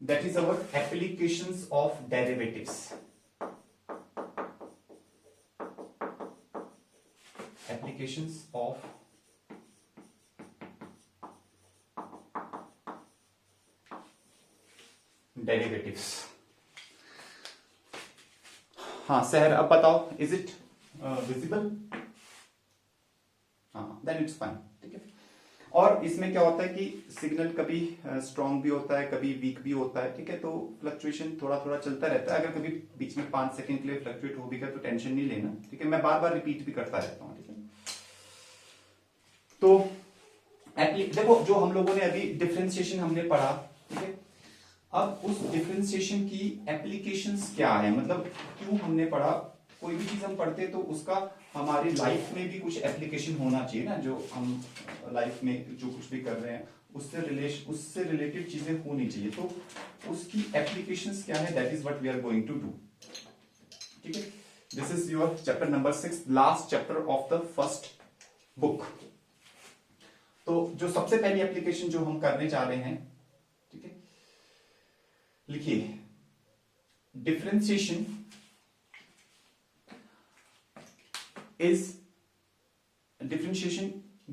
that is our applications of derivatives. Applications of derivatives. हाँ सहर, अब बताओ, इज इट विजिबल? हाँ, देन इट्स फाइन, ठीक है। और इसमें क्या होता है कि सिग्नल कभी स्ट्रांग भी होता है, कभी वीक भी होता है, ठीक है। तो फ्लक्चुएशन थोड़ा थोड़ा चलता रहता है। अगर कभी बीच में 5 सेकंड के लिए फ्लक्चुएट हो भी गया तो टेंशन नहीं लेना, ठीक है। मैं बार बार रिपीट भी करता रहता हूँ, ठीक है। तो देखो, जो हम लोगों ने अभी डिफरेंशिएशन हमने पढ़ा, ठीक है। अब उस डिफरेंशिएशन की एप्लीकेशंस क्या है, मतलब क्यों हमने पढ़ा। कोई भी चीज हम पढ़ते तो उसका हमारी लाइफ में भी कुछ एप्लीकेशन होना चाहिए ना। जो हम लाइफ में जो कुछ भी कर रहे हैं उससे रिलेटेड चीजें होनी चाहिए। तो उसकी एप्लीकेशंस क्या है, that is what we are going to do, ठीक है। This is your chapter number 6, last chapter of the first book. तो जो सबसे पहली एप्लीकेशन जो हम करने जा रहे हैं, ठीक है, लिखिए, differentiation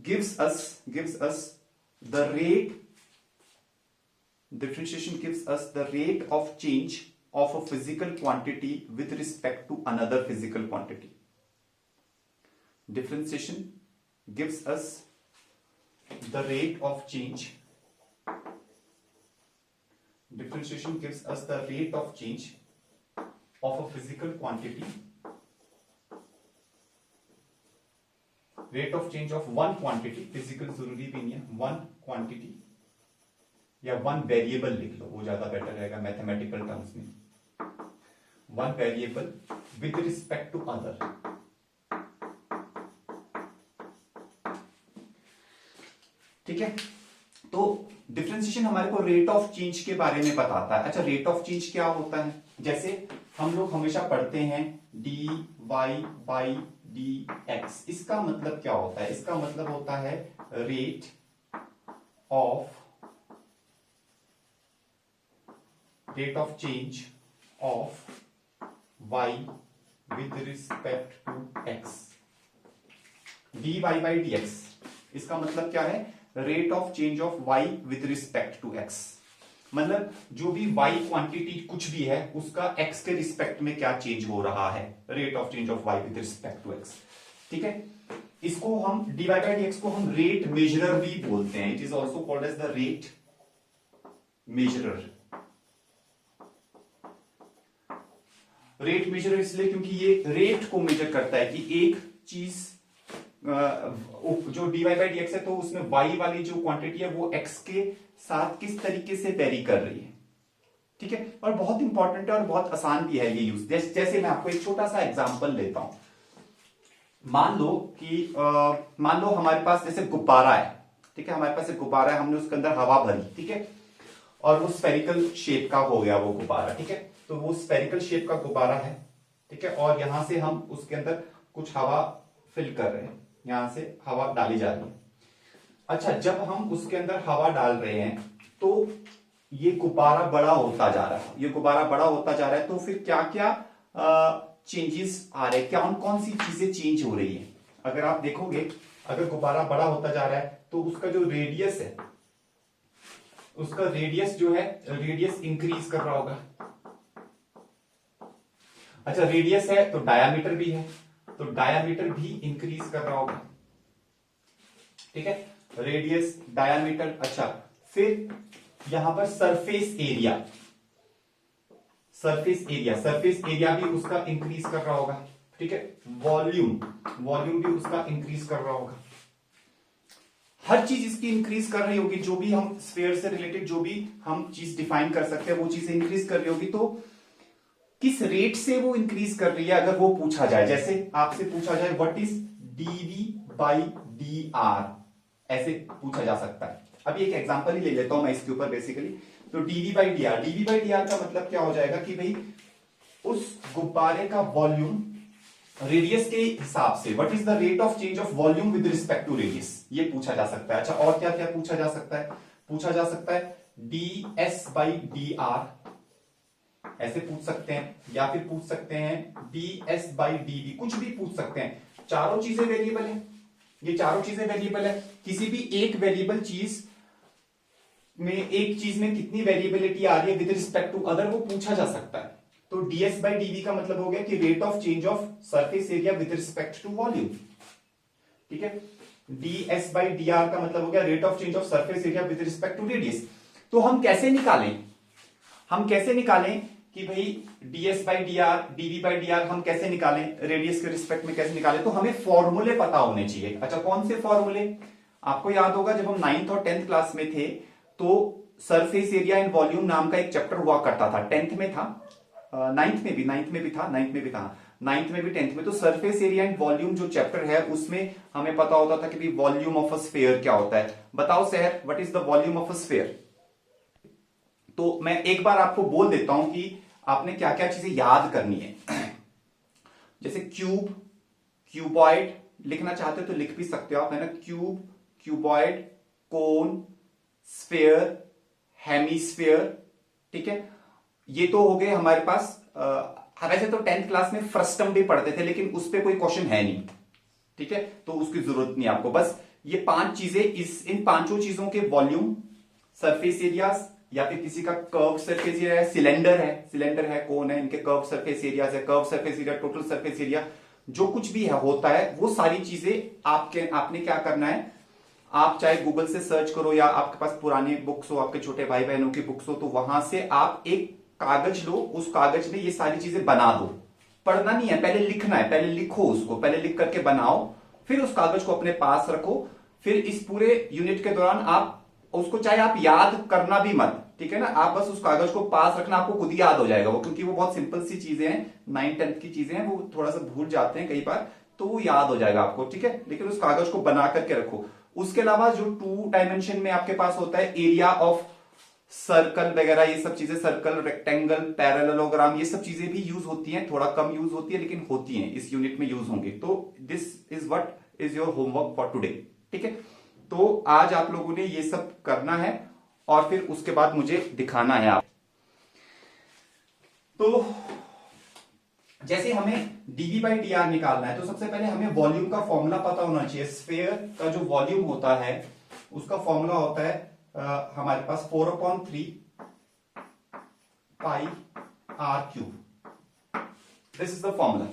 gives us the rate. Differentiation gives us the rate of change of a physical quantity with respect to another physical quantity. Differentiation gives us the rate of change. Differentiation gives us the rate of change of a physical quantity. Rate of change of one quantity, physical जरूरी भी नहीं है, one quantity या one variable लिख लो, वो ज्यादा better रहेगा mathematical terms में। One variable with respect to other. ठीक है। तो डिफरेंशिएशन हमारे को रेट ऑफ चेंज के बारे में बताता है। अच्छा, रेट ऑफ चेंज क्या होता है? जैसे हम लोग हमेशा पढ़ते हैं dy by dx। इसका मतलब क्या होता है? इसका मतलब होता है rate of change of y with respect to x। dy by dx इसका मतलब क्या है? Rate of change of y with respect to x। मतलब जो भी y क्वांटिटी कुछ भी है उसका x के रिस्पेक्ट में क्या चेंज हो रहा है, rate of change of y with respect to x, ठीक है। इसको हम dy by dx को हम रेट मेजरर भी बोलते हैं। It is also called as the rate measurer. Rate measurer इसलिए क्योंकि ये रेट को मेजर करता है कि एक चीज जो dy by dx है तो उसमें y वाली जो क्वांटिटी है वो x के साथ किस तरीके से वेरी कर रही है, ठीक है। और बहुत इंपॉर्टेंट है और बहुत आसान भी है ये यूज। जैसे मैं आपको एक छोटा सा एग्जांपल लेता हूं। मान लो हमारे पास जैसे गुब्बारा है, ठीक है। हमारे पास एक गुब्बारा है, हमने उसके अंदर हवा भरी, ठीक है। और वो स्फेरिकल शेप का हो गया वो गुब्बारा, ठीक है। तो वो स्फेरिकल शेप का गुब्बारा है, ठीक है। और यहां से हम उसके अंदर कुछ हवा फिल कर रहे हैं, यहां से हवा डाली जा रही है। अच्छा, जब हम उसके अंदर हवा डाल रहे हैं तो ये गुब्बारा बड़ा होता जा रहा है, ये गुब्बारा बड़ा होता जा रहा है। तो फिर क्या क्या चेंजेस आ रहे हैं, कौन कौन सी चीजें चेंज हो रही है? अगर आप देखोगे, अगर गुब्बारा बड़ा होता जा रहा है तो उसका जो रेडियस है, उसका रेडियस जो है, रेडियस इंक्रीज कर रहा होगा। अच्छा, रेडियस है तो डायामीटर भी है, तो डायामीटर भी इंक्रीज कर रहा होगा, ठीक है। Radius, diameter. अच्छा, फिर यहां पर सरफेस एरिया भी उसका इंक्रीज कर रहा होगा, ठीक है। वॉल्यूम भी उसका इंक्रीज कर रहा होगा। हर चीज इसकी इंक्रीज कर रही होगी। जो भी हम स्फीयर से रिलेटेड जो भी हम चीज डिफाइन कर सकते हैं वो चीजें इंक्रीज कर रही होगी। तो किस रेट से वो इंक्रीज कर रही है, अगर वो पूछा जाए, जैसे आपसे पूछा जाए what is dv by dr, ऐसे पूछा जा सकता है। अभी एक एग्जांपल ही ले लेता हूं मैं इसके ऊपर बेसिकली। तो dv by dr का मतलब क्या हो जाएगा कि भाई उस गुब्बारे का वॉल्यूम रेडियस के हिसाब से, what is the rate of change of volume with respect to radius, ये पूछा जा सकता है। अच्छा, और क्या क्या पूछा जा सकता है? पूछा जा सकता है ds/dr, ऐसे पूछ सकते हैं, या फिर पूछ सकते हैं ds/dv, कुछ भी पूछ सकते हैं। चारों चीजें वेरिएबल है, ये चारों चीजें वेरिएबल है। किसी भी एक वेरिएबल चीज में, एक चीज में कितनी वेरिएबिलिटी आ रही है विद रिस्पेक्ट टू अदर, वो पूछा जा सकता है। तो ds/dv का मतलब हो गया कि rate of change of surface area with respect to volume, ठीक है। ds/dr का मतलब हो गया rate of change of surface area with respect to radius. तो हम कैसे निकालें कि भाई ds/dr dv/dr हम कैसे निकालें, रेडियस के रिस्पेक्ट में कैसे निकालें? तो हमें फॉर्मूले पता होने चाहिए। अच्छा, कौन से फॉर्मूले? आपको याद होगा जब हम 9th और 10th क्लास में थे तो सरफेस एरिया एंड वॉल्यूम नाम का एक चैप्टर हुआ करता था। 10th में था, 9th में भी था, 9th में भी 10th में। तो सरफेस एरिया एंड वॉल्यूम जो चैप्टर है उसमें हमें पता होता था कि वॉल्यूम ऑफ अ स्फीयर क्या होता है। बताओ शहर, what is the volume of a sphere? तो मैं एक बार आपको बोल देता हूं कि आपने क्या क्या चीजें याद करनी है। जैसे क्यूब, क्यूबॉइड, लिखना चाहते हो तो लिख भी सकते हो आप, है ना। क्यूब, क्यूबॉइड, कोन, स्फीयर, हेमीस्फीयर, ठीक है। ये तो हो गए हमारे पास। वैसे तो 10th क्लास में फ्रस्टम भी पढ़ते थे, लेकिन उस पर कोई क्वेश्चन है नहीं, ठीक है, तो उसकी जरूरत नहीं आपको। बस ये 5 चीजें, इन पांचों चीजों के वॉल्यूम, सरफेस एरियाज, या फिर किसी का कर्व सरफेस एरिया है, सिलेंडर है, कोन है, इनके कर्व सरफेस एरियाज है, curve surface area, total surface area, जो कुछ भी है होता है, वो सारी चीजें आपने क्या करना है, आप चाहे गूगल से सर्च करो या आपके पास पुरानी बुक्स हो, आपके छोटे भाई बहनों की बुक्स हो, तो वहां से आप एक कागज लो, उस कागज में ये सारी चीजें बना दो। पढ़ना नहीं है, पहले लिखना है, पहले लिखो उसको, पहले लिख करके बनाओ, फिर उस कागज को अपने पास रखो। फिर इस पूरे यूनिट के दौरान आप उसको, चाहे आप याद करना भी मत, ठीक है ना, आप बस उस कागज को पास रखना, आपको खुद ही याद हो जाएगा वो, क्योंकि वो बहुत सिंपल सी चीजें हैं, 9th 10th की चीजें हैं, वो थोड़ा सा भूल जाते हैं कई बार, तो वो याद हो जाएगा आपको, ठीक है। लेकिन उस कागज को बना करके रखो। उसके अलावा जो 2 डायमेंशन में आपके पास होता है, एरिया ऑफ सर्कल वगैरह, ये सब चीजें, सर्कल, रेक्टेंगल, पैरेललोग्राम, ये सब चीजें भी यूज होती हैं, थोड़ा कम यूज होती है लेकिन होती हैं, इस यूनिट में यूज होंगी। तो this is what is your homework for today, ठीक है। तो आज आप लोगों ने ये सब करना है और फिर उसके बाद मुझे दिखाना है आप। तो जैसे हमें dv/dr निकालना है, तो सबसे पहले हमें वॉल्यूम का फॉर्मूला पता होना चाहिए। स्फीयर का जो वॉल्यूम होता है उसका फॉर्मूला होता है हमारे पास 4/3 पाई r³। This is the formula,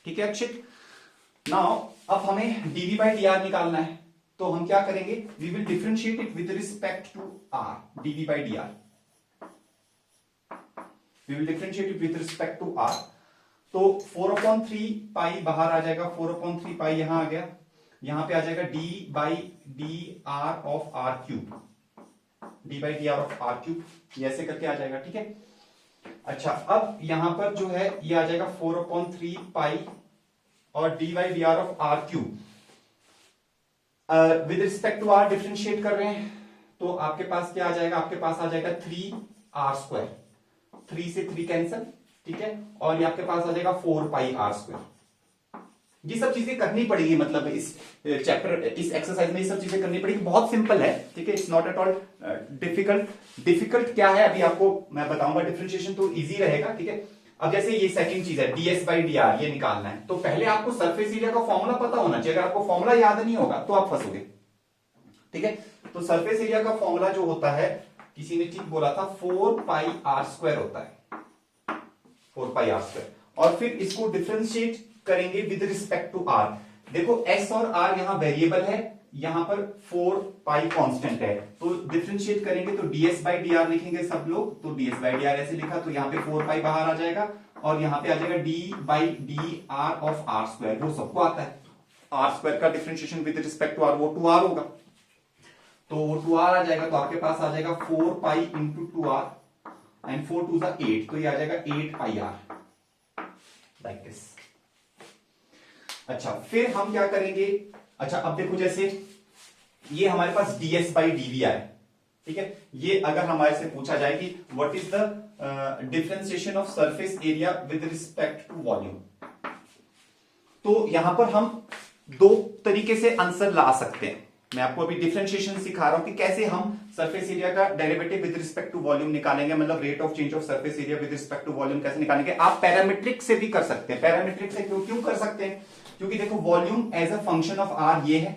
ठीक है अक्षित। नाउ अब हमें dv/dr निकालना है, तो हम क्या करेंगे, we will differentiate it with respect to r, dv/dr we will differentiate it with respect to r। तो 4/3 पाई बाहर आ जाएगा, 4/3 पाई यहां आ गया, यहां पे आ जाएगा d/dr of r³, d/dr of r³, ये ऐसे करके आ जाएगा, ठीक है। अच्छा, अब यहां पर जो है ये आ जाएगा 4/3 पाई और d/dr of r³, with respect to r differentiate कर रहे हैं, तो आपके पास क्या आ जाएगा, आपके पास आ जाएगा 3r², 3 से 3 कैंसल, ठीक है, और ये आपके पास आ जाएगा 4 पाई r²। ये सब चीजें करनी पड़ेगी, मतलब इस चैप्टर, इस एक्सरसाइज में ये सब चीजें करनी पड़ेगी। बहुत सिंपल है, ठीक है, it's not at all difficult क्या है अभी आपको मैं बताऊंगा। डिफरेंशिएशन तो इजी रहेगा, ठीक है। अब जैसे ये सेकंड चीज है ds/dr, ये निकालना है, तो पहले आपको सरफेस एरिया का फॉर्मूला पता होना चाहिए। अगर आपको फॉर्मूला याद नहीं होगा तो आप फंसोगे, ठीक है। तो सरफेस एरिया का फॉर्मूला जो होता है, किसी ने ठीक बोला था, 4 पाई r² होता है, 4 पाई r², और फिर इसको डिफरेंशिएट करेंगे विद रिस्पेक्ट टू r। देखो s और r यहां वेरिएबल है, यहां पर 4 पाई कांस्टेंट है, तो डिफरेंशिएट करेंगे तो ds/dr लिखेंगे सब लोग, तो ds/dr ऐसे लिखा, तो यहां पे 4 पाई बाहर आ जाएगा और यहां पे आ जाएगा d/dr ऑफ r², वो सबको आता है। r² का differentiation with respect to r, वो 2r होगा, तो वो 2r आ जाएगा, तो आपके पास आ जाएगा 4 पाई इंटू 2r एंड 4 2 8, तो ये आ जाएगा 8 पाई r, लाइक दिस। अच्छा, फिर हम क्या करेंगे, अच्छा अब देखो, जैसे ये हमारे पास ds/dv है, ठीक है। ये अगर हमारे से पूछा जाए कि what is the differentiation of surface area with respect to volume, तो यहां पर हम 2 तरीके से आंसर ला सकते हैं, मैं आपको अभी डिफरेंशिएशन सिखा रहा हूं कि कैसे हम सरफेस एरिया का derivative with respect to volume निकालेंगे, मतलब rate of change of surface area with respect to volume कैसे निकालेंगे। आप पैरामीट्रिक से भी कर सकते हैं। पैरामीट्रिक से क्यों क्यों कर सकते हैं? क्योंकि देखो volume as a function of r ये है,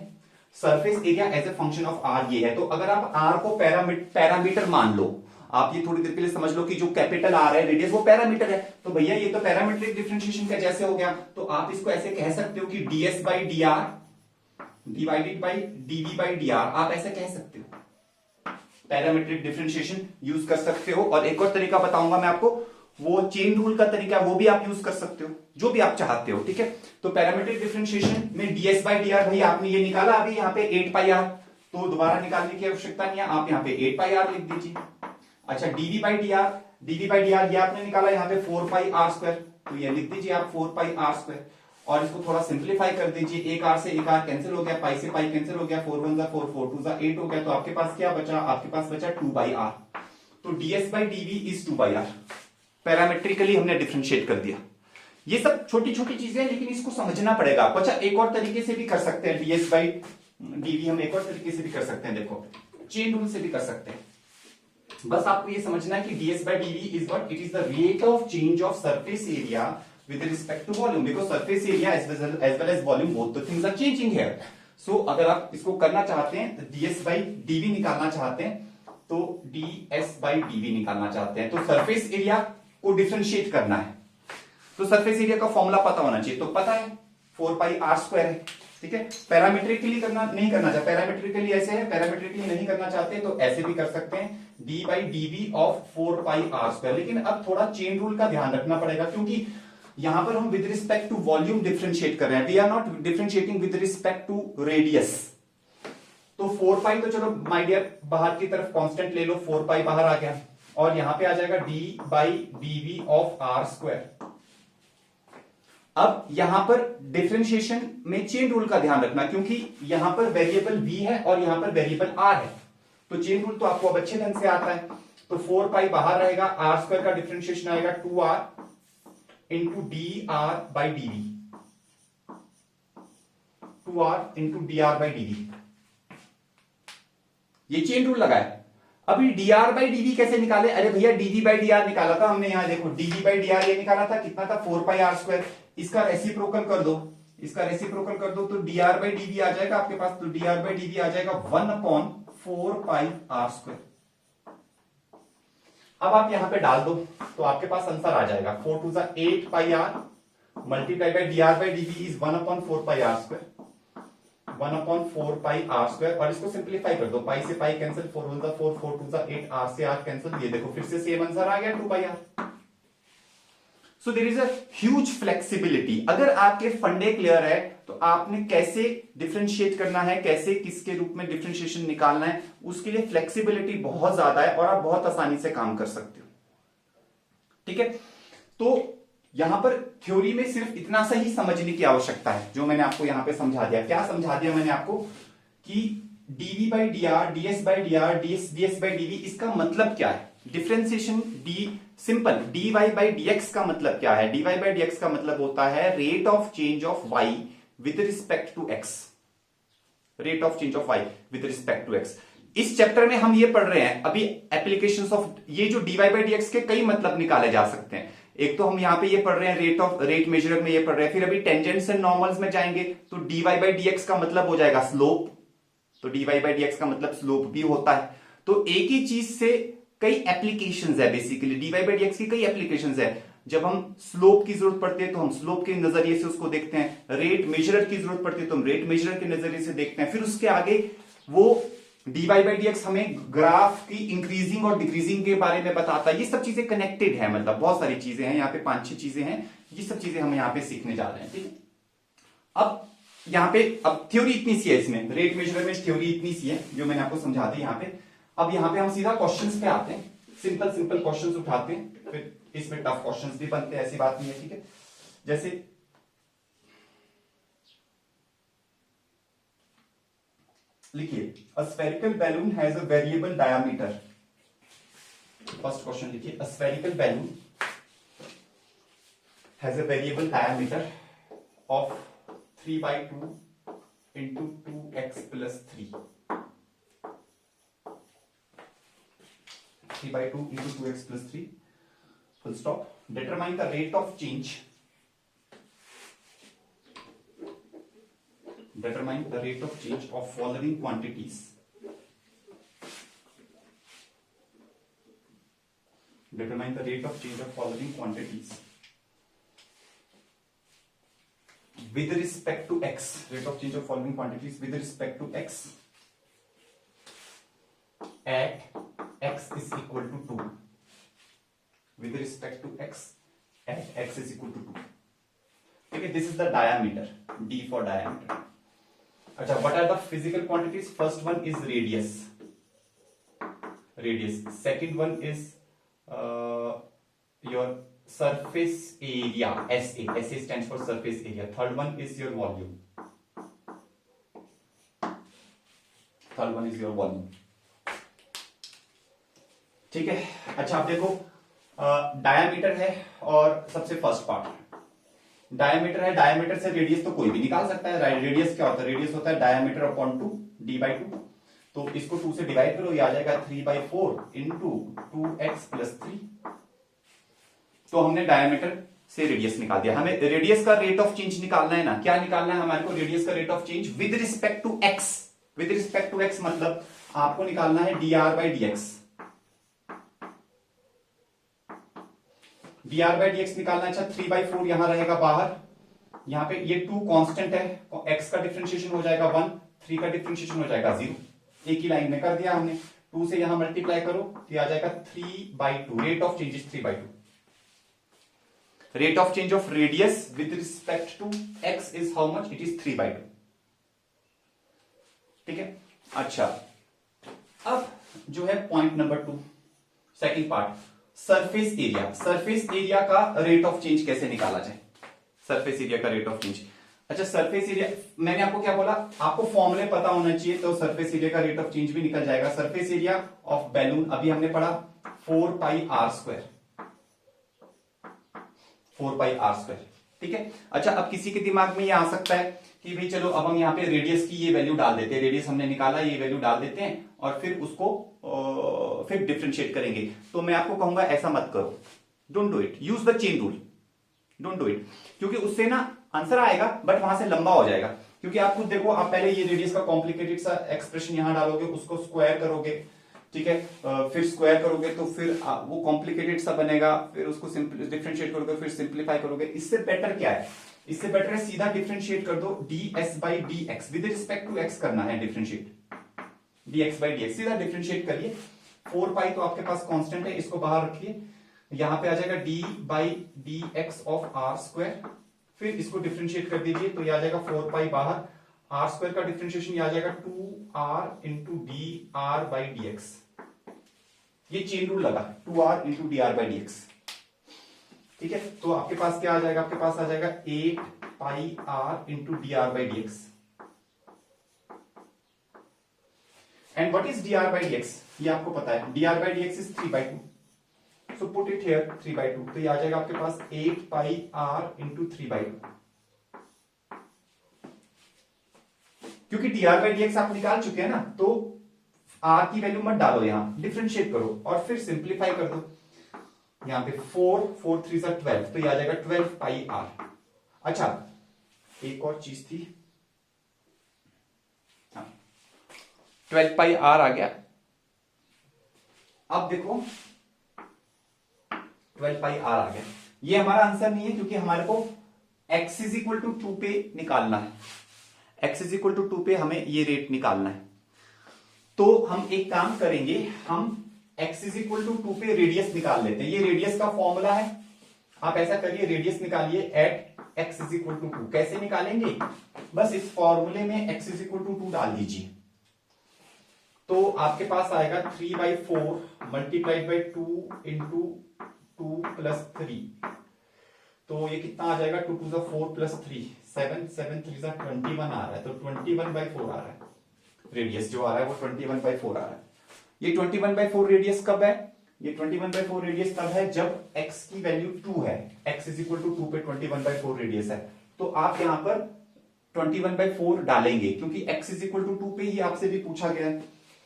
surface area as a function of r ये है। तो अगर आप आर को पैरामीटर मान लो, आप ये थोड़ी देर के लिए समझ लो कि जो कैपिटल आर है रेडियस वो पैरामीटर है, तो भैया ये तो पैरामीट्रिक डिफरेंशिएशन का जैसे हो गया। तो आप इसको ऐसे कह सकते हो कि ds by D R divided by dv by D R, आप ऐसे कह सकते हो। पैरामीट्रिक डिफरेंशिएशन यूज कर सकते हो। और एक और तरीका बताऊंगा मैं आपको, वो चेन रूल का तरीका, वो भी आप यूज कर सकते हो, जो भी आप चाहते हो, ठीक है। तो पैरामीट्रिक डिफरेंशिएशन में ds बाई डी आर, भाई आपने ये निकाला अभी यहाँ पे 8 पाई आर, तो दोबारा निकालने की आवश्यकता नहीं है, आप यहाँ पे 8 पाई आर लिख दीजिए। अच्छा dv बाई डी आर, ये आपने निकाला यहाँ पे 4 पाई आर स्क्वायर, तो ये लिख दीजिए आप 4 पाई आर स्क्वायर। और इसको थोड़ा सिंप्लीफाई कर दीजिए, एक आर से एक आर कैंसिल हो गया, पाई से पाई कैंसिल हो गया, 4 1 जा 4, 4 2 जा 8 हो गया। तो आपके पास क्या बचा? आपके पास बचा 2 बाई आर। तो ds by dv is 2 by r. Parametrically हमने डिफरेंशिएट कर दिया। ये सब छोटी छोटी चीजें, लेकिन इसको समझना पड़ेगा आपको। अच्छा, एक और तरीके से भी कर सकते हैं ds बाई dv, हम एक और तरीके से भी कर सकते हैं, देखो चेन रूल से भी कर सकते हैं। बस आपको ये समझना है कि ds by dv is what? It is the rate of change of surface area with respect to volume, because surface area as well as volume, both the things are changing here. So अगर आप इसको करना चाहते हैं तो ds by dv निकालना चाहते हैं, तो ds by dv निकालना चाहते हैं, तो सरफेस एरिया को डिफरेंशिएट करना है। तो सरफेस एरिया का फॉर्मूला पता होना चाहिए, तो पता है 4 पाई आर स्क्वायर है, ठीक है। पैरामीट्रिकली करना नहीं करना चाहते, पैरामीट्रिकली ऐसे है, पैरामीट्रिकली नहीं करना चाहते तो ऐसे भी कर सकते हैं, d by dv of 4 pi r square. लेकिन अब थोड़ा चेन रूल का ध्यान रखना पड़ेगा, क्योंकि यहां पर हम with respect to volume differentiate कर रहे हैं, we are not differentiating with respect to radius. तो 4 पाई तो चलो माय डियर बाहर की तरफ कांस्टेंट ले लो, 4 पाई बाहर आ गया, और यहां पे आ जाएगा d by dv of r square. अब यहां पर डिफरेंशिएशन में चेन रूल का ध्यान रखना, क्योंकि यहां पर वेरिएबल v है और यहां पर वेरिएबल r है, तो चेन रूल तो आपको अब अच्छे ढंग से आता है। तो 4 पाई बाहर रहेगा, आर स्क्वायर का डिफरेंशिएशन आएगा 2r into d r by d v, 2r into d r by d v, ये चेन रूल लगा है। अभी dr बाई dv कैसे निकाले? अरे भैया dv बाई dr निकाला था हमने, यहां देखो dv बाई dr ये निकाला था, कितना था? 4 पाई आर स्क्वायर। इसका रेसिप्रोकल कर दो, इसका रेसिप्रोकल कर दो, तो dr बाई dv आ जाएगा आपके पास, तो dr बाई dv आ जाएगा 1/4 पाई आर स्क्वायर। अब आप यहां पे डाल दो तो आपके पास आंसर आ जाएगा 4 2 जा 8 pi r multiply by dr by dv is 1/4 pi r square, 1/4 pi r square. और इसको सिंप्लीफाई कर दो, पाई से पाई कैंसिल, 4 1 जा 4, 4 2 जा 8, आर से आर कैंसिल, ये देखो फिर से सेम आंसर आ गया 2 pi r. So there is a huge flexibility. अगर आपके फंडे क्लियर है तो आपने कैसे डिफरेंशिएट करना है, कैसे किसके रूप में डिफरेंशिएशन निकालना है, उसके लिए फ्लेक्सिबिलिटी बहुत ज्यादा है और आप बहुत आसानी से काम कर सकते हो, ठीक है। तो यहां पर थ्योरी में सिर्फ इतना सा ही समझने की आवश्यकता है, जो मैंने आपको यहां पे समझा दिया। क्या समझा दिया मैंने आपको? कि dv by dr, ds by dr, ds by dv, इसका मतलब क्या है? Differentiation D simple, dy by dx का मतलब क्या है? dy बाई dx का मतलब होता है rate of change of y with respect to x, rate of change of y with respect to x। इस चैप्टर में हम ये पढ़ रहे हैं अभी एप्लीकेशंस ऑफ, ये जो dy बाई dx के कई मतलब निकाले जा सकते हैं। एक तो हम यहां पे ये पढ़ रहे हैं रेट मेजर में ये पढ़ रहे हैं, फिर अभी टेंजेंट्स एंड नॉर्मल्स में जाएंगे तो dy बाई dx का मतलब हो जाएगा स्लोप, तो dy बाई dx का मतलब स्लोप भी होता है। तो एक ही चीज से कई एप्लीकेशंस है, बेसिकली dy बाई dx की कई एप्लीकेशंस है। जब हम स्लोप की जरूरत पड़ती है तो हम स्लोप के नजरिए से उसको देखते हैं, रेट मेजरर की जरूरत पड़ती है तो हम रेट मेजरर के नजरिए से देखते हैं, फिर उसके आगे वो dy बाई dx हमें ग्राफ की इंक्रीजिंग और डिक्रीजिंग के बारे में बताता है। ये सब चीजें कनेक्टेड है, मतलब बहुत सारी चीजें हैं यहाँ पे, 5-6 चीजें हैं, ये सब चीजें हम यहाँ पे सीखने जा रहे हैं, ठीक है। अब यहाँ पे अब थ्योरी इतनी सी है, इसमें रेट मेजरमेंट थ्योरी इतनी सी है जो मैंने आपको समझा दी यहाँ पे। अब यहाँ पे हम सीधा क्वेश्चंस पे आते हैं, सिंपल सिंपल क्वेश्चंस उठाते हैं, फिर इसमें टफ क्वेश्चंस भी बनते हैं, ऐसी बात नहीं है, ठीक है। जैसे लिखिए, a spherical balloon has a variable diameter. First question लिखिए, a spherical balloon has a variable diameter of 3/2 into 2x plus 3, 3/2 into 2x plus 3, full stop. Determine the rate of change. Determine the rate of change of following quantities. Determine the rate of change of following quantities with respect to x. Rate of change of following quantities with respect to x at x is equal to 2. With respect to x at x is equal to 2. Okay, this is the diameter. D for diameter. अच्छा, what are the physical quantities? First one is radius. Second one is your surface area, SA stands for surface area. Third one is your volume. ठीक है. अच्छा, आप देखो diameter है और सबसे first part diameter है. डायमीटर से रेडियस तो कोई भी निकाल सकता है. रेडियस क्या होता है? रेडियस होता है डायमीटर अपॉन 2, d/2. तो इसको 2 से डिवाइड करो, ये आ जाएगा 3/4 इंटू 2x प्लस 3. तो हमने डायमीटर से रेडियस निकाल दिया. हमें रेडियस का रेट ऑफ चेंज निकालना है ना. क्या निकालना है हमारे को? रेडियस का rate of change with respect to x. With respect to x मतलब आपको निकालना है dr/dx. dr/dx निकालना. अच्छा, 3/4 यहां रहेगा बाहर. यहां पे ये 2 कांस्टेंट है. x का डिफरेंशिएशन हो जाएगा 1, 3 का डिफरेंशिएशन हो जाएगा 0. एक ही लाइन में कर दिया हमने. 2 से यहां मल्टीप्लाई करो तो आ जाएगा 3/2. Rate of change is 3/2. Rate of change of radius with respect to x is how much? It is 3/2. ठीक है. अच्छा, अब जो है point number 2, second part, surface area. Surface area का रेट ऑफ चेंज कैसे निकाला जाए? सरफेस एरिया का रेट ऑफ चेंज. अच्छा, सरफेस एरिया मैंने आपको क्या बोला? आपको फॉर्मूले पता होना चाहिए तो सरफेस एरिया का रेट ऑफ चेंज भी निकल जाएगा. सरफेस एरिया ऑफ बैलून अभी हमने पढ़ा 4πr². 4πr². ठीक है. अच्छा, अब किसी के दिमाग में ये आ सकता है कि भाई चलो अब हम यहाँ पे रेडियस की ये वैल्यू डाल देते हैं. रेडियस हमने निकाला, ये वैल्यू डाल देते हैं और फिर उसको फिर डिफरेंशिएट करेंगे. तो मैं आपको कहूंगा ऐसा मत करो. Don't do it. Use the chain rule. Don't do it. क्योंकि उससे ना आंसर आएगा बट वहां से लंबा हो जाएगा. क्योंकि आप खुद देखो, आप पहले ये रेडियस का कॉम्प्लिकेटेड सा एक्सप्रेशन यहां डालोगे, उसको स्क्वायर करोगे. ठीक है. फिर स्क्वायर करोगे तो फिर वो कॉम्प्लिकेटेड सा बनेगा. फिर उसको डिफरेंशिएट करोगे, फिर सिंप्लीफाई करोगे. इससे बेटर क्या है? इससे बेटर है सीधा डिफरेंशिएट कर दो. ds/dx with respect to x करना है डिफरेंशिएट. dx/dx सीधा डिफरेंशिएट करिए. 4π तो आपके पास कांस्टेंट है, इसको बाहर रखिए. यहां पे आ जाएगा d/dx ऑफ r². फिर इसको डिफरेंशिएट कर दीजिए तो ये आ जाएगा 4π बाहर. r² का डिफरेंशिएशन ये आ जाएगा 2r इंटू dr/dx. ये चेन रूल लगा 2r इंटू dr/dx. ठीक है. तो आपके पास क्या आ जाएगा? आपके पास आ जाएगा 8πr into dr/dx. And what is dr/dx? ये आपको पता है. dr/dx is 3/2. So put it here 3/2. तो ये आ जाएगा आपके पास 8πr इंटू 3/2. क्योंकि dr/dx आप निकाल चुके हैं ना, तो r की वैल्यू मत डालो, यहां डिफरेंशिएट करो और फिर सिंप्लीफाई कर दो. यहां पे 4 3 12, तो ये आ जाएगा 12πr. अच्छा, एक और चीज थी. 12πr आ गया. अब देखो 12πr आ गया. ये हमारा आंसर नहीं है क्योंकि हमारे को x इज इक्वल टू 2 पे निकालना है. x इज इक्वल टू 2 पे हमें ये रेट निकालना है. तो हम एक काम करेंगे, हम x इज इक्वल टू 2 पे रेडियस निकाल लेते हैं. ये रेडियस का फॉर्मूला है. आप ऐसा करिए, रेडियस निकालिए at x is equal to 2. कैसे निकालेंगे? बस इस फॉर्मूले में x इज इक्वल टू 2 डाल दीजिए. तो आपके पास आएगा 3/4 मल्टीप्लाइड बाई 2 इंटू 2 प्लस 3. तो ये कितना आ जाएगा? 2 2 4 प्लस 3 7 7 3 21 आ रहा है. तो 21/4 आ रहा है. रेडियस जो आ रहा है वो 21/4 आ रहा है. ये 21/4 रेडियस कब है? ये 21/4 रेडियस तब है जब x की वैल्यू 2 है. x इज इक्वल टू 2 पे 21/4 रेडियस है. तो आप यहां पर 21/4 डालेंगे, क्योंकि x इज इक्वल टू 2 पे ही आपसे भी पूछा गया है।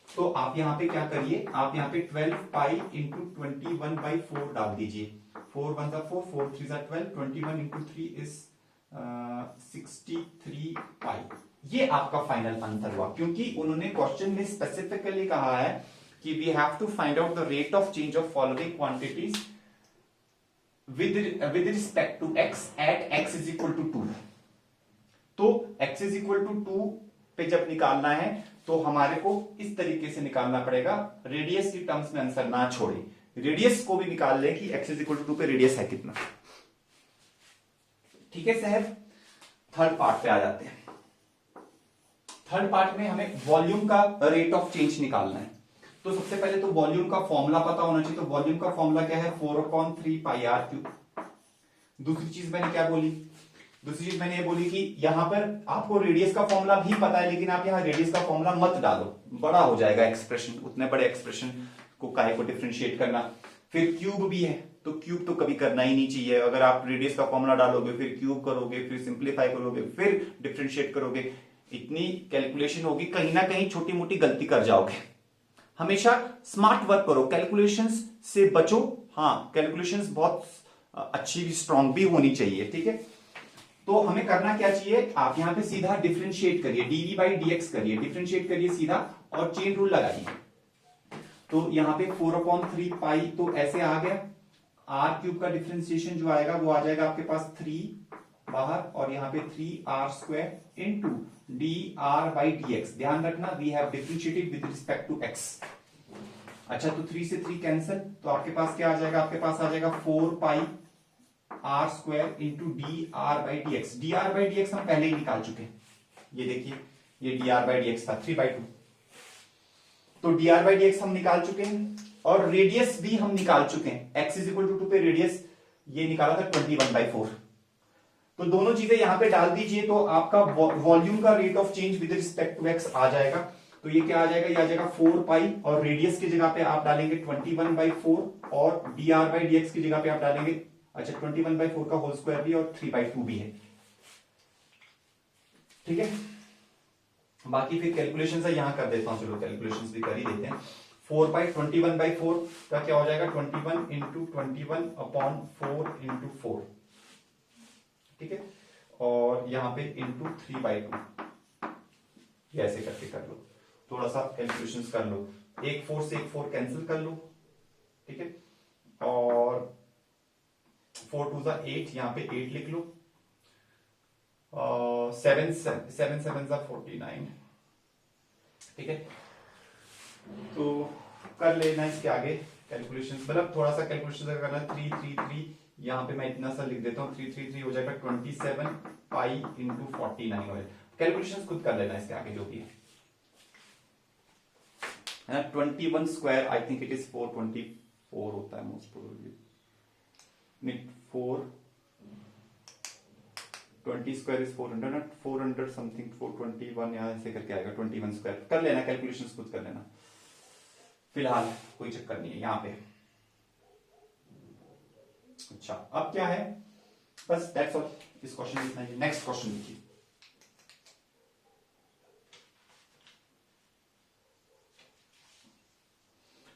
तो आप यहां पे क्या करिए, आप यहां पे 12 पाई इंटू 21/4 डाल दीजिए। 4 1 4, 4 3 12, 21 इंटू 3 इज 63 पाई। ये आपका फाइनल आंसर हुआ, क्योंकि उन्होंने क्वेश्चन में स्पेसिफिकली कहा है कि we have to find out the rate of change of following quantities with respect to x at x is equal to 2। तो x is equal to 2 पे जब निकालना है तो हमारे को इस तरीके से निकालना पड़ेगा, रेडियस की टर्म्स में आंसर ना छोड़े, रेडियस को भी निकाल ले कि x is equal to 2 पे रेडियस है कितना। ठीक है साहब, थर्ड पार्ट पे आ जाते हैं। थर्ड पार्ट में हमें वॉल्यूम का रेट ऑफ चेंज निकालना है। तो सबसे पहले तो वॉल्यूम का फॉर्मूला पता होना चाहिए। तो वॉल्यूम का फॉर्मूला क्या है, 4/3 पाई आर क्यूब। दूसरी चीज मैंने क्या बोली, दूसरी चीज मैंने ये बोली कि यहां पर आपको रेडियस का फॉर्मूला भी पता है, लेकिन आप यहां रेडियस का फॉर्मूला मत डालो, बड़ा हो जाएगा एक्सप्रेशन, उतने बड़े एक्सप्रेशन को काहे को डिफरेंशिएट करना। फिर क्यूब भी है, तो क्यूब तो कभी करना ही नहीं चाहिए। अगर आप रेडियस का फॉर्मूला डालोगे, फिर क्यूब करोगे, फिर सिंप्लीफाई करोगे, फिर डिफरेंशिएट करोगे, इतनी कैलकुलेशन होगी, कहीं ना कहीं छोटी मोटी गलती कर जाओगे। हमेशा स्मार्ट वर्क करो, कैलकुलेशंस से बचो। हाँ, कैलकुलेशंस बहुत अच्छी भी, स्ट्रांग भी होनी चाहिए। ठीक है, तो हमें करना क्या चाहिए, आप यहां पे सीधा डिफरेंशिएट करिए, dv/dx करिए, डिफरेंशिएट करिए सीधा और चेन रूल लगाइए। तो यहां पे 4/3 पाई तो ऐसे आ गया, r क्यूब का डिफरेंशिएशन जो आएगा वो आ जाएगा आपके पास 3 बाहर, और यहां पे 3r² इंटू dr/dx। ध्यान रखना, we have differentiated with respect to x। अच्छा, तो 3 से 3 कैंसिल, तो आपके पास क्या आ जाएगा, आपके पास आ जाएगा 4 पाई r² इंटू dr/dx। dr/dx हम पहले ही निकाल चुके हैं, ये देखिए, ये dr/dx था 3/2। तो dr/dx हम निकाल चुके हैं, और रेडियस भी हम निकाल चुके हैं। x इज इक्वल टू 2 पे रेडियस ये निकाला था 21/4। तो दोनों चीजें यहां पे डाल दीजिए, तो आपका वॉल्यूम का rate of change with respect to x आ जाएगा। तो ये क्या आ जाएगा, ये आ जाएगा 4 पाई, और रेडियस की जगह पे आप डालेंगे 21/4, और dr/dx की जगह पे आप डालेंगे, अच्छा 21/4 का होल स्क्वायर भी और 3/2 भी है। ठीक है, बाकी फिर कैलकुलेशन से यहां कर देता हूं, चलो कैलकुलेशन भी कर ही देते हैं। 4 पाई 21/4 का क्या हो जाएगा, 21 इंटू 21/4 इंटू 4। ठीक है, और यहां पे इंटू 3/2, ऐसे करके कर लो, थोड़ा सा कैलकुलेशंस कर लो, एक 4 से एक 4 कैंसिल कर लो। ठीक है, और 4 2 8, यहां पे 8 लिख लो, 7 7 7 49। ठीक है, तो कर लेना इसके आगे कैलकुलेशन, मतलब थोड़ा सा कैलकुलेशन करना। 3 3 3, यहां पे मैं इतना सा लिख देता हूं, 3 3 3 हो जाएगा 27 पाई इंटू 49 हो। कैलकुलेशन खुद कर लेना इसके आगे जो भी है। 21 square, I think it is 424 होता है most probably, 4 20 square is 400, 400 something, 421 यहां ऐसे करके आएगा। 21 स्क्वायर कर लेना, कैलकुलेशंस खुद कर लेना, फिलहाल कोई चक्कर नहीं है यहां पे। अच्छा, अब क्या है, बस दैट्स ऑल, इस क्वेश्चन में इतना ही। नेक्स्ट क्वेश्चन देखिए।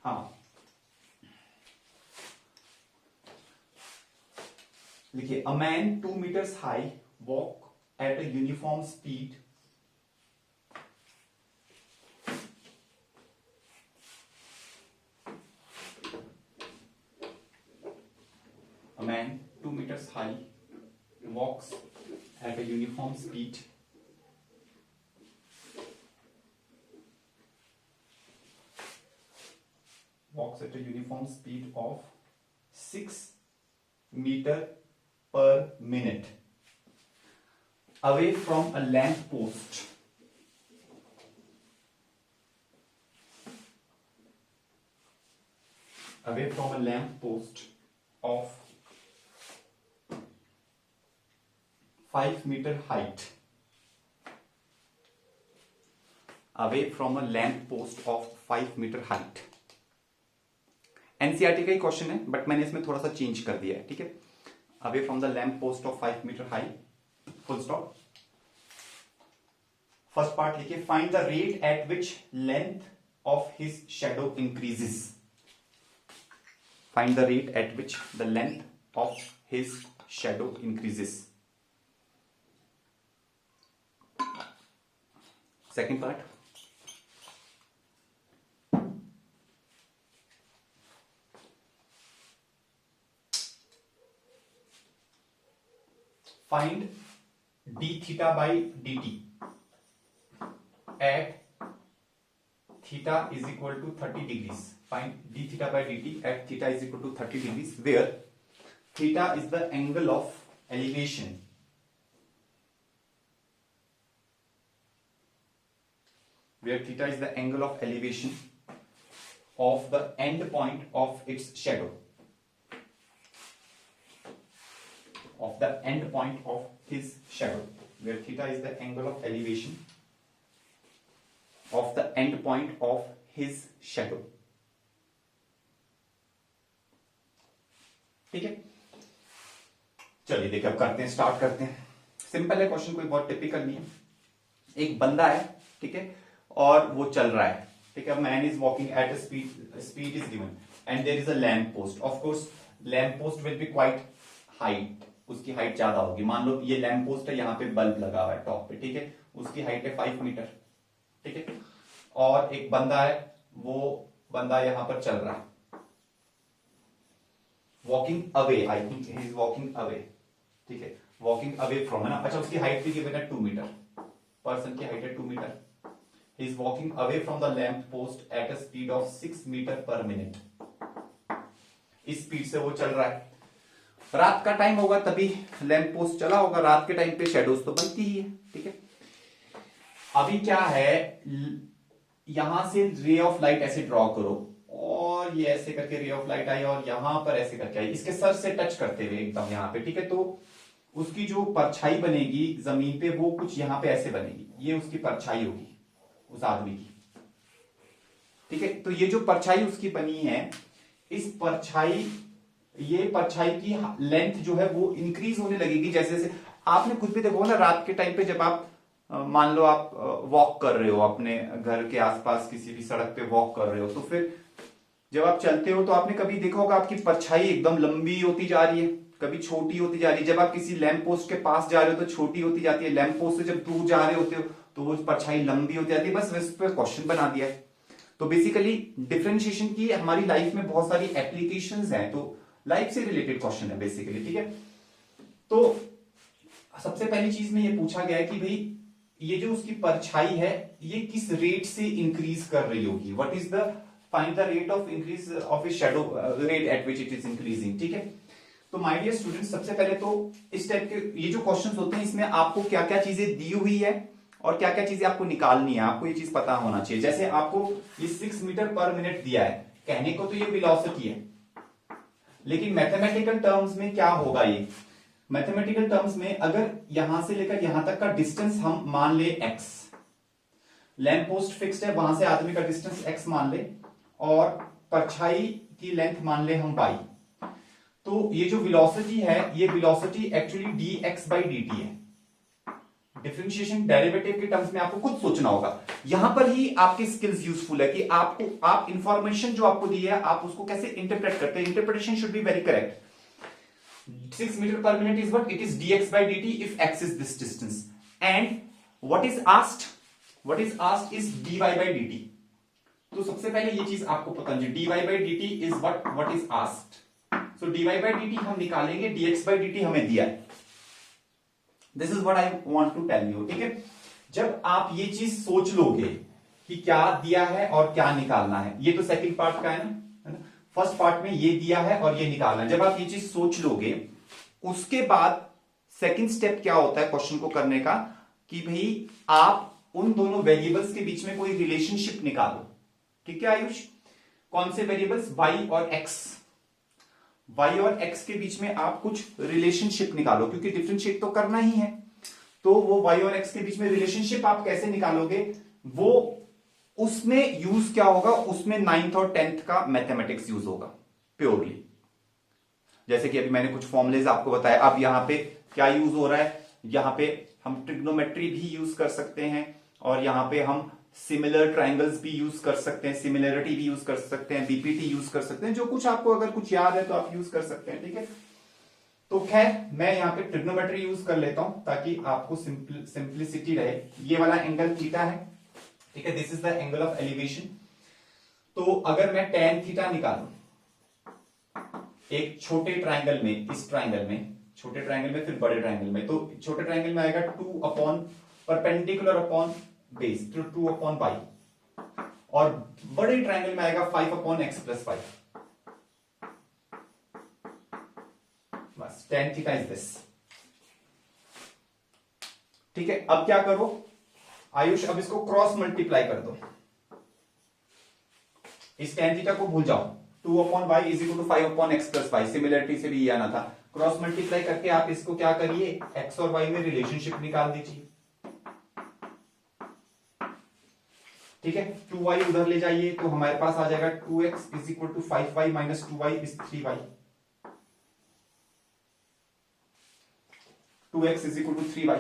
हाँ, लिखिए, a man 2 meters high walk at a uniform speed a man 2 meters high walks at a uniform speed of 6 meter per minute away from a lamp post. Away from a lamp post of 5 meter height. Away from a lamp post of 5 meter height. NCERT का ही question है, but मैंने इसमें थोड़ा सा change कर दिया है। ठीक है, away from the lamp post of 5 metre high, full stop. First part लिखिए, find the rate at which length of his shadow increases. Find the rate at which the length of his shadow increases. Second part, find d theta by dt at theta is equal to 30 degrees. Find d theta by dt at theta is equal to 30 degrees, where theta is the angle of elevation. Where theta is the angle of elevation of the end point of its shadow. Of the end point of his shadow, where theta is the angle of elevation of the end point of his shadow. ठीक है, चलिए देखिए अब करते हैं, start करते हैं। Simple है क्वेश्चन, कोई बहुत टिपिकल नहीं है। एक बंदा है, ठीक है, और वो चल रहा है, ठीक है, man is walking at speed is given and there is a lamp post. Of course lamp post will be quite height, उसकी हाइट ज्यादा होगी। मान लो ये लैंप पोस्ट है, यहाँ पे बल्ब लगा हुआ है टॉप पे, ठीक है, उसकी हाइट है 5 मीटर, ठीक है, और एक बंदा है, वो बंदा यहां पर चल रहा है, walking away, I think he is walking away, ठीक है, वॉकिंग अवे फ्रॉम, है ना। अच्छा, उसकी हाइट भी गिवन है 2 मीटर, पर्सन की हाइट है 2 metre. He is walking away from the lamp post at a speed of 6 metre per minute. इस स्पीड से वो चल रहा है। रात का टाइम होगा तभी लैंप पोस्ट चला होगा, रात के टाइम पे शेडोज तो बनती ही है, ठीक है। अभी क्या है, यहां से रे ऑफ लाइट ऐसे ड्रॉ करो और ये ऐसे करके रे ऑफ लाइट आई और यहां पर ऐसे करके आई, इसके सर से टच करते हुए एकदम यहां पे, ठीक है। तो उसकी जो परछाई बनेगी जमीन पे वो कुछ यहां पे ऐसे बनेगी, ये उसकी परछाई होगी उस आदमी की, ठीक है। तो ये जो परछाई उसकी बनी है, इस परछाई, ये परछाई की लेंथ जो है वो इंक्रीज होने लगेगी जैसे जैसे। आपने खुद भी देखो ना, रात के टाइम पे जब आप मान लो आप वॉक कर रहे हो अपने घर के आसपास किसी भी सड़क पे वॉक कर रहे हो, तो फिर जब आप चलते हो तो आपने कभी देखा होगा आपकी परछाई एकदम लंबी होती जा रही है, कभी छोटी होती जा रही है। जब आप किसी लैंप पोस्ट के पास जा रहे हो तो छोटी होती जाती है, लैंप पोस्ट से जब दूर जा रहे होते हो तो वो परछाई लंबी होती जाती है। बस इस पर क्वेश्चन बना दिया है। तो बेसिकली डिफरेंशिएशन की हमारी लाइफ में बहुत सारी एप्लीकेशंस हैं, तो लाइफ से रिलेटेड क्वेश्चन है बेसिकली, ठीक है। तो सबसे पहली चीज में ये पूछा गया है कि भाई ये जो उसकी परछाई है ये किस रेट से इंक्रीज कर रही होगी, what is the find the rate of increase of A shadow, rate at which it is increasing, ठीक है। तो माय डियर स्टूडेंट्स, सबसे पहले तो इस टाइप के ये जो क्वेश्चंस होते हैं इसमें आपको क्या क्या चीजें दी हुई है और क्या क्या चीजें आपको निकालनी है, आपको ये चीज पता होना चाहिए। जैसे आपको ये 6 मीटर पर मिनट दिया है, कहने को तो ये वेलोसिटी है, लेकिन मैथमेटिकल टर्म्स में क्या होगा, ये मैथमेटिकल टर्म्स में अगर यहां से लेकर यहां तक का डिस्टेंस हम मान ले x, लैंप पोस्ट फिक्स्ड है, वहां से आदमी का डिस्टेंस x मान ले और परछाई की लेंथ मान ले हम y, तो ये जो वेलोसिटी है ये velocity actually dx by dt है। डिफरेंशिएशन डेरिवेटिव के टर्म्स में आपको खुद सोचना होगा। यहां पर ही आपकी स्किल्स यूजफुल है कि आप इंफॉर्मेशन जो आपको दी है आप उसको कैसे इंटरप्रेट करते हैं। Interpretation should be very correct. 6 meter per minute is what? It is dx by dt if x is this distance. And what is asked is dy by dt. तो सबसे पहले ये चीज आपको पता है, dy by dt is what is asked. So dy by dt हम निकालेंगे, dx by dt हमें दिया है। This is what I want to tell you, ठीक है। जब आप ये चीज सोच लोगे कि क्या दिया है और क्या निकालना है, ये तो सेकंड पार्ट का है ना, फर्स्ट पार्ट में ये दिया है और ये निकालना है। जब आप ये चीज सोच लोगे उसके बाद सेकंड स्टेप क्या होता है क्वेश्चन को करने का, कि भाई आप उन दोनों वेरिएबल्स के बीच में कोई रिलेशनशिप निकालो, ठीक है आयुष। कौन से वेरिएबल्स? y और x, y और x के बीच में आप कुछ रिलेशनशिप निकालो, क्योंकि डिफरेंशिएट तो करना ही है। तो वो y और x के बीच में रिलेशनशिप आप कैसे निकालोगे, वो उसमें यूज क्या होगा, उसमें 9th और 10th का मैथमेटिक्स यूज होगा प्योरली। जैसे कि अभी मैंने कुछ फॉर्मुलेज आपको बताया। अब यहां पे क्या यूज हो रहा है, यहां पे हम ट्रिग्नोमेट्री भी यूज कर सकते हैं और यहाँ पे हम सिमिलर ट्राइंगल्स भी यूज कर सकते हैं, सिमिलरिटी भी यूज कर सकते हैं, बीपीटी यूज कर सकते हैं, जो कुछ आपको अगर कुछ याद है तो आप यूज कर सकते हैं, ठीक है। तो खैर मैं यहाँ पे ट्रिग्नोमेट्री यूज कर लेता हूं ताकि आपको सिंप्लिसिटी रहे। ये वाला एंगल थीटा है, ठीक है, this is the angle of elevation. तो अगर मैं tan थीटा निकालूं एक छोटे ट्राइंगल में, इस ट्राइंगल में, छोटे ट्राइंगल में फिर बड़े ट्राइंगल में, तो छोटे ट्राइंगल में आएगा 2 अपॉन परपेंडिकुलर अपॉन बेस, तो 2 अपॉन पाई, और बड़े ट्राइंगल में आएगा 5 अपॉन एक्स प्लस 5। बस tan थीटा इज दिस, ठीक है। अब क्या करो आयुष, अब इसको क्रॉस मल्टीप्लाई कर दो, इस tan थीटा को भूल जाओ, 2 upon y is equal to 5 upon x plus y, similarity से भी ये आना था। क्रॉस मल्टीप्लाई करके आप इसको क्या करिए, एक्स और वाई में रिलेशनशिप निकाल दीजिए, ठीक है। 2y उधर ले जाइए तो हमारे पास आ जाएगा 2x is equal to 5y minus 2y is 3y, 2x is equal to 3y,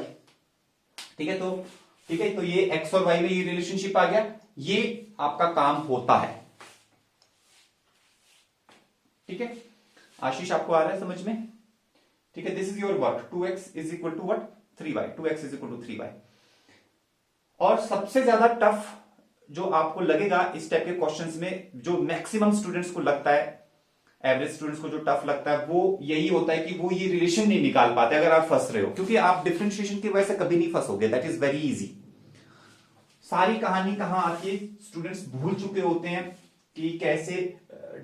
ठीक है। तो ठीक है, तो ये x और y में ये रिलेशनशिप आ गया, ये आपका काम होता है, ठीक है। आशीष आपको आ रहा है समझ में, ठीक है। This is your work, 2x is equal to what, 3y, 2x is equal to 3y। और सबसे ज्यादा टफ जो आपको लगेगा इस टाइप के क्वेश्चंस में, जो मैक्सिमम स्टूडेंट्स को लगता है, एवरेज स्टूडेंट्स को जो टफ लगता है वो यही होता है कि वो ये रिलेशन नहीं निकाल पाते अगर आप फंस रहे हो, क्योंकि आप डिफरेंशिएशन की वजह से कभी नहीं फंसोगे, दैट इज वेरी इजी। सारी कहानी कहां आती है, स्टूडेंट्स भूल चुके होते हैं कि कैसे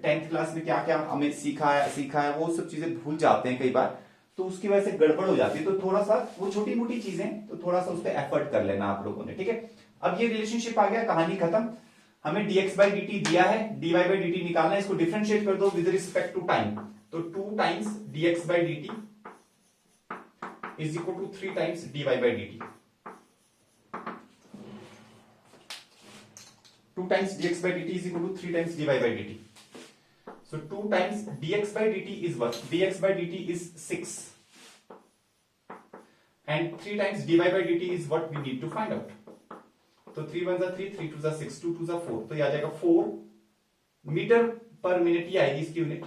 10th क्लास में क्या क्या हमें सीखा है, वो सब चीजें भूल जाते हैं कई बार, तो उसकी वजह से गड़बड़ हो जाती है। तो थोड़ा सा वो छोटी मोटी चीजें, तो थोड़ा सा उस पर एफर्ट कर लेना आप लोगों ने, ठीक है। अब ये रिलेशनशिप आ गया, कहानी खत्म। हमें dx बाई dt दिया है, dy बाई dt निकालना है, इसको डिफरेंशिएट कर दो विद रिस्पेक्ट टू टाइम, तो 2 times dx by dt is equal to 3 times dy by dt, 2 times dx by dt is equal to 3 times dy by dt। So 2 times dx by dt is what? dx by dt is 6 and 3 times dy by dt is what we need to find out. तो 3 1 जा 3, 3 2 जा 6, 2 2 जा 4, तो ये आ जाएगा 4 metre per minute ही आएगी इसकी unit,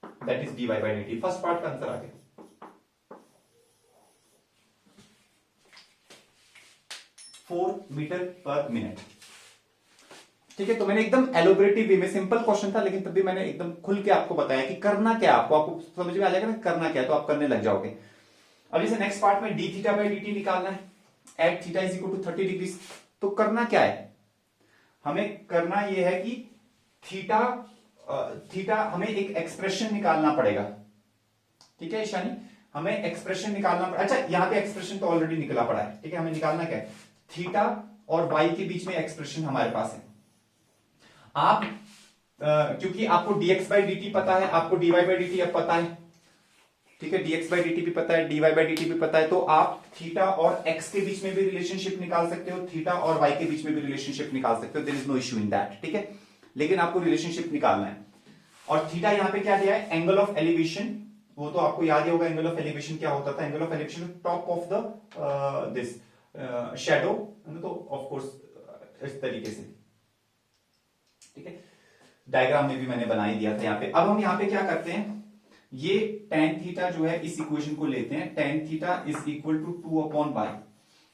that is dy by dt। First part का आंसर आ गया 4 मीटर पर मिनट, ठीक है। तो मैंने एकदम एलोबरेटिव वे में, सिंपल क्वेश्चन था लेकिन तब भी मैंने एकदम खुल के आपको बताया कि करना क्या, आपको समझ में आ जाएगा ना करना क्या, तो आप करने लग जाओगे। अब जैसे नेक्स्ट पार्ट में डी थीटा बाई dt निकालना है at theta is equal to 30 degree, तो करना क्या है, हमें करना यह है कि थीटा हमें एक एक्सप्रेशन निकालना पड़ेगा, ठीक है ईशानी, हमें एक्सप्रेशन निकालना पड़ेगा। अच्छा यहाँ पे एक्सप्रेशन तो ऑलरेडी निकला पड़ा है, ठीक है। हमें निकालना क्या है, थीटा और वाई के बीच में एक्सप्रेशन हमारे पास है। आप क्योंकि आपको dx बाई dt पता है, आपको dy बाई dt अब पता है, ठीक है, dx बाई dt भी पता है, dy बाई dt भी पता है, तो आप थीटा और x के बीच में भी रिलेशनशिप निकाल सकते हो, थीटा और y के बीच में भी रिलेशनशिप निकाल सकते हो, there is no issue in that, ठीक है। लेकिन आपको रिलेशनशिप निकालना है, और थीटा यहां पे क्या दिया है, एंगल ऑफ एलिवेशन, वो तो आपको याद ही होगा एंगल ऑफ एलिवेशन क्या होता था, angle of elevation top of the this shadow, तो ऑफ कोर्स इस तरीके से, ठीक है। डायग्राम में भी मैंने बना ही दिया था यहाँ पे। अब हम यहाँ पे क्या करते हैं, ये tan थीटा जो है इस इक्वेशन को लेते हैं, tan theta is equal to 2 upon by,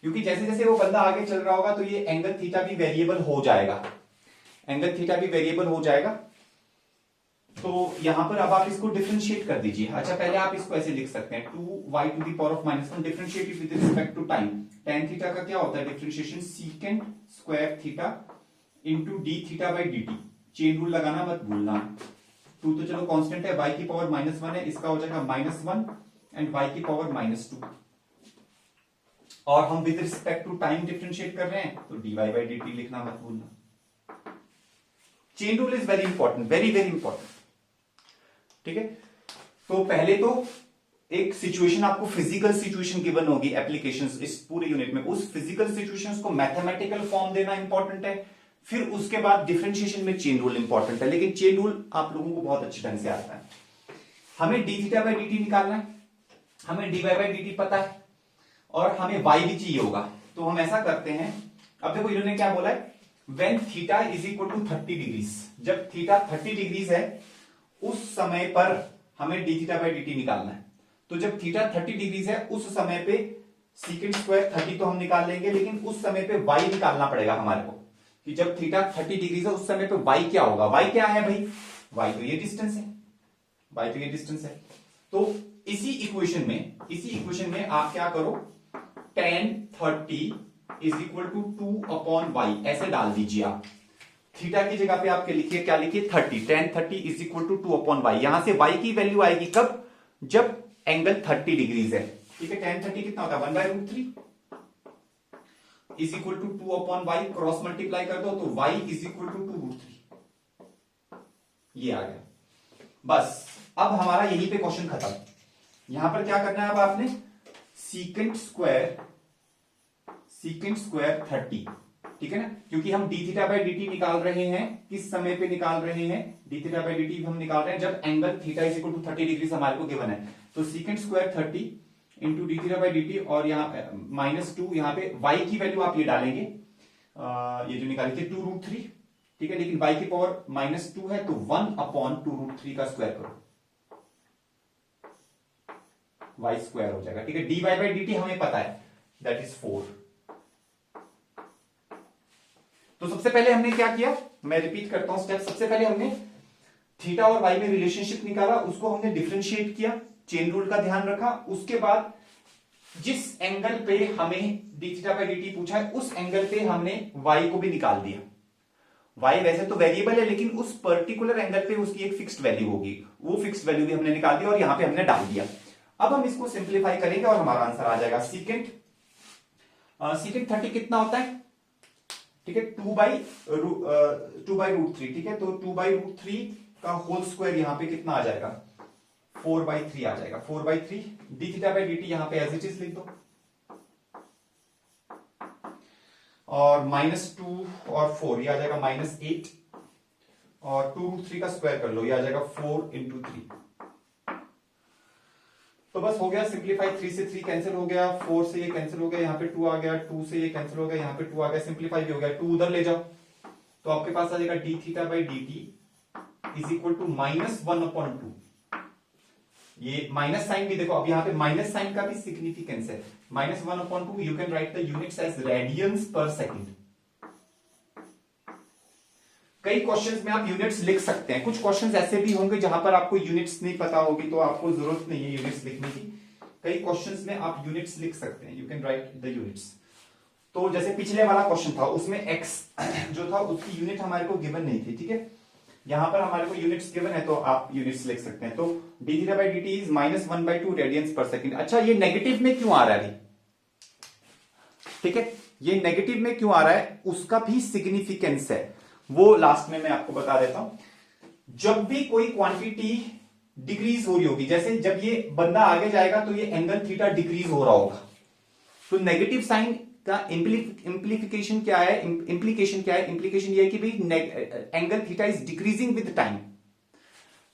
क्योंकि जैसे जैसे वो बंदा आगे चल रहा होगा तो ये एंगल थीटा भी वेरिएबल हो जाएगा, एंगल थीटा भी वेरिएबल हो जाएगा। तो यहां पर अब आप इसको डिफरेंशिएट कर दीजिए। अच्छा पहले आप इसको ऐसे लिख सकते हैं 2y to the power of -1 differentiate with respect to time. tan theta का क्या होता है differentiation, secant square theta into d theta by d t, chain rule लगाना मत भूलना। 2 तो चलो कांस्टेंट है, y की पावर -1 है, इसका हो जाएगा -1 एंड y की पावर -2, और हम with respect to time differentiate कर रहे हैं तो dy बाई dt लिखना मत भूलना। Chain rule is very important, very very important, ठीक है। तो पहले तो एक सिचुएशन आपको फिजिकल सिचुएशन गिवन होगी एप्लीकेशंस इस पूरे यूनिट में, उस फिजिकल सिचुएशंस को मैथमेटिकल फॉर्म देना इंपॉर्टेंट है, फिर उसके बाद डिफरेंशिएशन में चेन रूल इंपॉर्टेंट है, लेकिन चेन रूल आप लोगों को बहुत अच्छे ढंग से आता है। हमें डी थीटा बाई dt निकालना है, हमें dy बाई dt पता है, और हमें y भी चाहिए होगा। तो हम ऐसा करते हैं अब देखो इन्होंने क्या बोला है, when theta is equal to 30 degrees, जब थीटा 30 डिग्रीज है उस समय पर हमें d theta by d t निकालना है। तो जब थीटा 30 डिग्रीज है उस समय पे सीकेंड स्क्वायर 30 तो हम निकाल लेंगे, लेकिन उस समय पे वाई निकालना पड़ेगा हमारे को, कि जब थीटा 30 डिग्रीज है उस समय पे वाई क्या होगा। वाई क्या है भाई, वाई तो ये डिस्टेंस है, वाई तो ये डिस्टेंस है। तो इसी इक्वेशन में आप क्या करो, tan 30 is equal to 2/y ऐसे डाल दीजिए आप। थीटा की जगह पे आपके लिखिए, क्या लिखिए, 30, tan 30 is equal to 2/y। यहां से y की वैल्यू आएगी कब, जब एंगल 30 डिग्रीज है, ठीक है। tan 30 कितना होता है, 1/√3 is equal to 2/y, cross multiply कर दो तो y इज इक्वल टू 2√3, ये आ गया। बस अब हमारा यहीं पे क्वेश्चन खत्म। यहां पर क्या करना है अब आपने, सीकेंट स्क्वायर 30, ठीक है ना, क्योंकि हम d theta by d t निकाल रहे हैं, किस समय पे निकाल रहे हैं, d theta by d t हम निकाल रहे हैं जब angle theta is equal to 30 degree हमारे को गिवन है। तो secant square 30 into d theta by d t, और यहाँ -2, यहाँ पे y की वैल्यू आप ये डालेंगे, ये जो निकाली थी 2√3, ठीक है, लेकिन y की पावर -2 है तो 1/2√3 का स्क्वायर करो, y स्क्वायर हो जाएगा, ठीक है। dy बाई डी टी हमें पता है, दैट इज 4। तो सबसे पहले हमने क्या किया, मैं रिपीट करता हूं स्टेप। सबसे पहले हमने थीटा और वाई में रिलेशनशिप निकाला, उसको हमने डिफरेंशिएट किया, चेन रूल का ध्यान रखा। उसके बाद जिस एंगल पे हमें d theta by d T पूछा है उस एंगल पे हमने वाई को भी निकाल दिया। वाई वैसे तो वेरिएबल है, लेकिन उस पर्टिकुलर एंगल पे उसकी एक फिक्स्ड वैल्यू होगी, वो फिक्स्ड वैल्यू भी हमने निकाल दी और यहां पे हमने डाल दिया। अब हम इसको सिंप्लीफाई करेंगे और हमारा आंसर आ जाएगा। सीकेंट 30 कितना होता है, ठीक है, 2/√3, ठीक है। तो 2/√3 का होल स्क्वायर यहां पे कितना आ जाएगा, 4/3 आ जाएगा, 4/3। D theta by d T यहां पे एज इट इज लिख दो, और -2 और 4 ये आ जाएगा -8, और 2√3 का स्क्वायर कर लो, ये आ जाएगा 4 × 3। तो बस हो गया सिंप्लीफाई, 3 से 3 कैंसिल हो गया, 4 से ये कैंसिल हो गया, यहाँ पे 2 आ गया, 2 से ये कैंसिल हो गया, यहाँ पे 2 आ गया, सिंप्लीफाई भी हो गया, 2 उधर ले जाओ तो आपके पास आ जाएगा d theta by d t is equal to -1/2। ये माइनस साइन भी देखो, अब यहाँ पे माइनस साइन का भी सिग्निफिकेंस है, -1/2 you can write the units as radians per second. कई क्वेश्चंस में आप यूनिट्स लिख सकते हैं, कुछ क्वेश्चंस ऐसे भी होंगे जहां पर आपको यूनिट्स नहीं पता होगी तो आपको जरूरत नहीं है यूनिट्स लिखने की। कई क्वेश्चंस में आप यूनिट्स लिख सकते हैं, you can write the units. तो जैसे पिछले वाला क्वेश्चन था उसमें x जो था उसकी यूनिट हमारे को गिवन नहीं थी, ठीक है। यहां पर हमारे को यूनिट्स गिवन है तो आप यूनिट्स लिख सकते हैं। तो D theta by d t is -1/2 radiance per second. अच्छा, ये नेगेटिव में क्यों आ रहा है, ठीक है, ये नेगेटिव में क्यों आ रहा है उसका भी सिग्निफिकेंस है, वो लास्ट में मैं आपको बता देता हूं। जब भी कोई क्वांटिटी डिक्रीज हो रही होगी, जैसे जब ये बंदा आगे जाएगा तो ये एंगल थीटा डिक्रीज हो रहा होगा, तो नेगेटिव साइन का इंप्लीकेशन क्या है, इंप्लीकेशन ये है कि भाई angle theta is decreasing with time,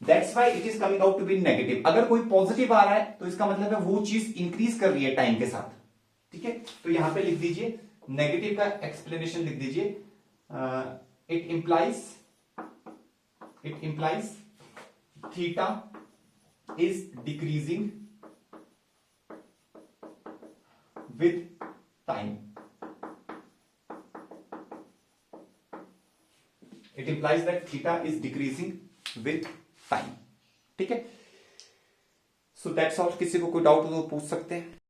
that's why it is coming out to be negative. अगर कोई पॉजिटिव आ रहा है तो इसका मतलब है वो चीज इंक्रीज कर रही है टाइम के साथ, ठीक है। तो यहां पे लिख दीजिए, नेगेटिव का एक्सप्लेनेशन लिख दीजिए, it implies theta is decreasing with time. It implies that theta is decreasing with time, ठीक है। So that's all। किसी को कोई डाउट हो तो पूछ सकते हैं।